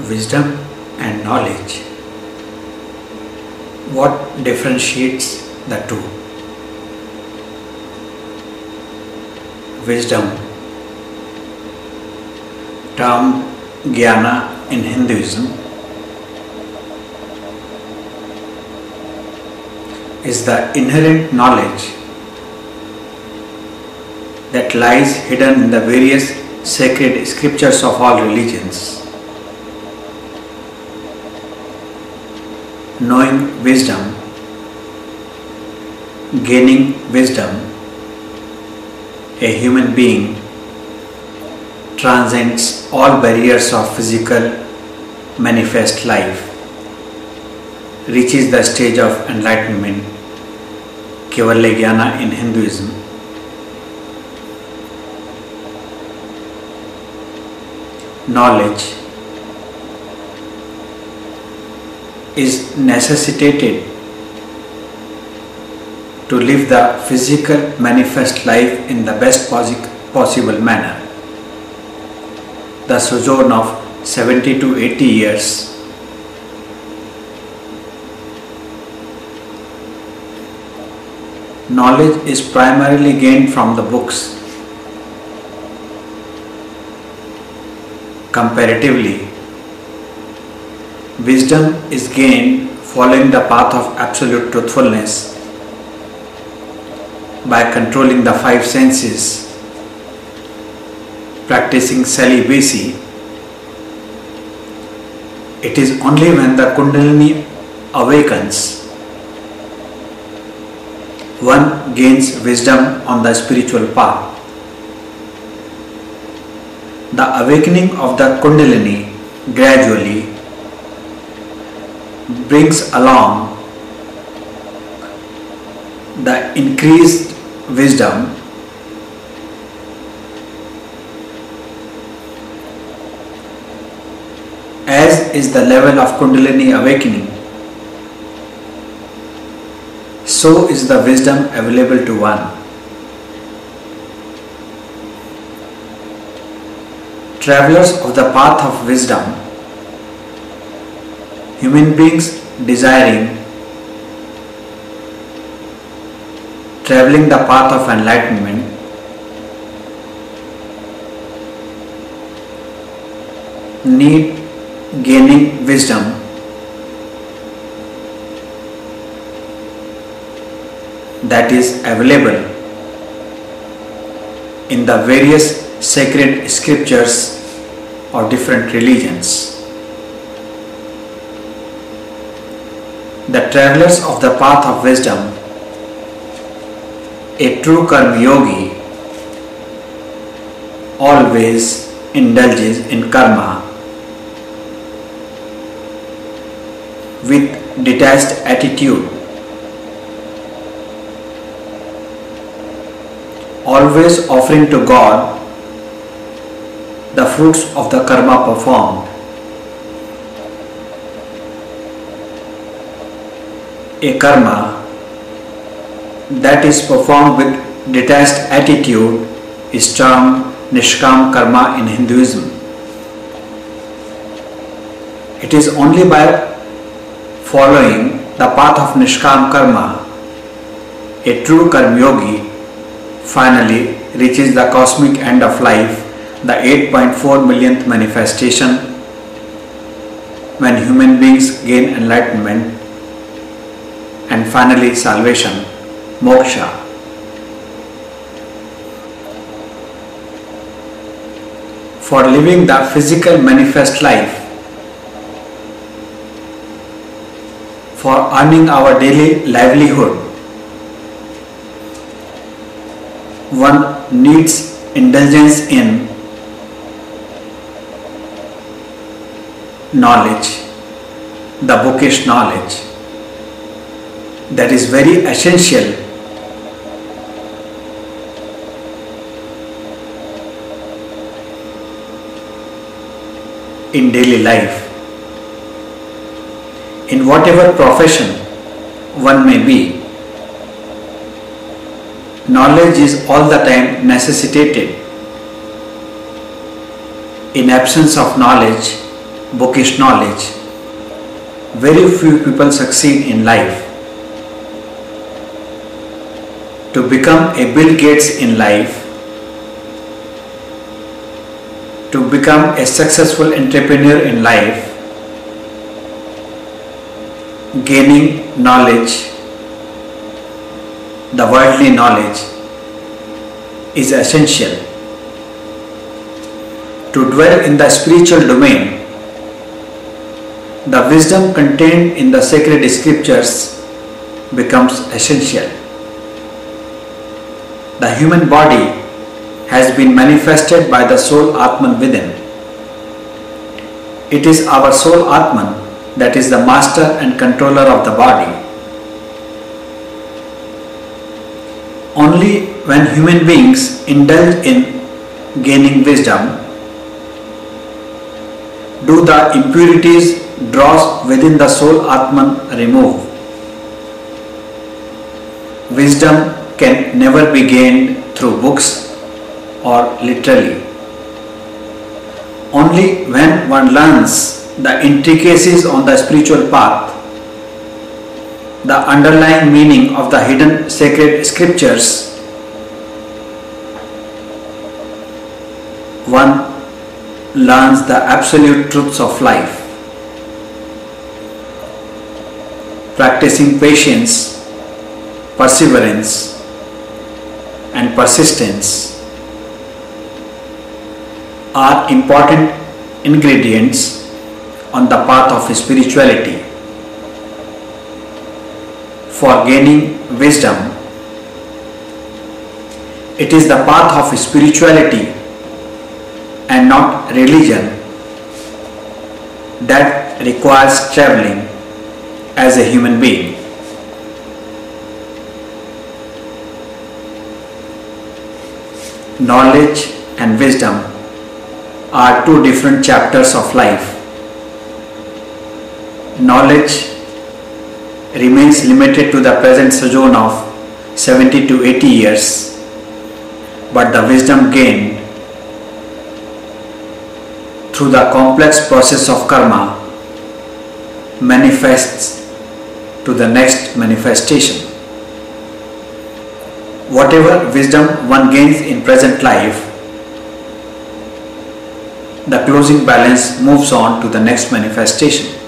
wisdom and knowledge. What differentiates the two? Wisdom, termed Jnana in Hinduism, is the inherent knowledge that lies hidden in the various sacred scriptures of all religions. Knowing wisdom, gaining wisdom, a human being transcends all barriers of physical manifest life, reaches the stage of enlightenment, Kaivalya Jnana in Hinduism. Knowledge is necessitated to live the physical manifest life in the best possible manner. The sojourn of 70 to 80 years knowledge is primarily gained from the books. Comparatively, wisdom is gained following the path of absolute truthfulness by controlling the five senses, practicing celibacy. It is only when the Kundalini awakens one gains wisdom on the spiritual path. The awakening of the Kundalini gradually brings along the increased wisdom as is the level of Kundalini awakening. So is the wisdom available to one. Travelers of the path of wisdom, human beings desiring traveling the path of enlightenment, need gaining wisdom that is available in the various sacred scriptures of different religions. The travelers of the path of wisdom, a true karma yogi, always indulges in karma with detached attitude, always offering to God the fruits of the karma performed. A karma that is performed with detached attitude is termed Nishkam karma in Hinduism. It is only by following the path of Nishkam karma a true karma yogi finally reaches the cosmic end of life, the 8.4 millionth manifestation, when human beings gain enlightenment and finally salvation, moksha. For living the physical manifest life, for earning our daily livelihood, one needs indulgence in knowledge, the bookish knowledge that is very essential in daily life. In whatever profession one may be, knowledge is all the time necessitated. In absence of knowledge, bookish knowledge, very few people succeed in life. To become a Bill Gates in life, to become a successful entrepreneur in life, gaining knowledge, the worldly knowledge, is essential. To dwell in the spiritual domain, the wisdom contained in the sacred scriptures becomes essential. The human body has been manifested by the soul Atman within. It is our soul Atman that is the master and controller of the body. Only when human beings indulge in gaining wisdom do the impurities drawn within the soul Atman remove. Wisdom can never be gained through books or literally. Only when one learns the intricacies on the spiritual path, the underlying meaning of the hidden sacred scriptures, one learns the absolute truths of life. Practicing patience, perseverance, and persistence are important ingredients on the path of spirituality. For gaining wisdom, it is the path of spirituality and not religion that requires traveling as a human being. Knowledge and wisdom are two different chapters of life. Knowledge remains limited to the present sojourn of 70 to 80 years, but the wisdom gained through the complex process of karma manifests to the next manifestation. Whatever wisdom one gains in present life, the closing balance moves on to the next manifestation.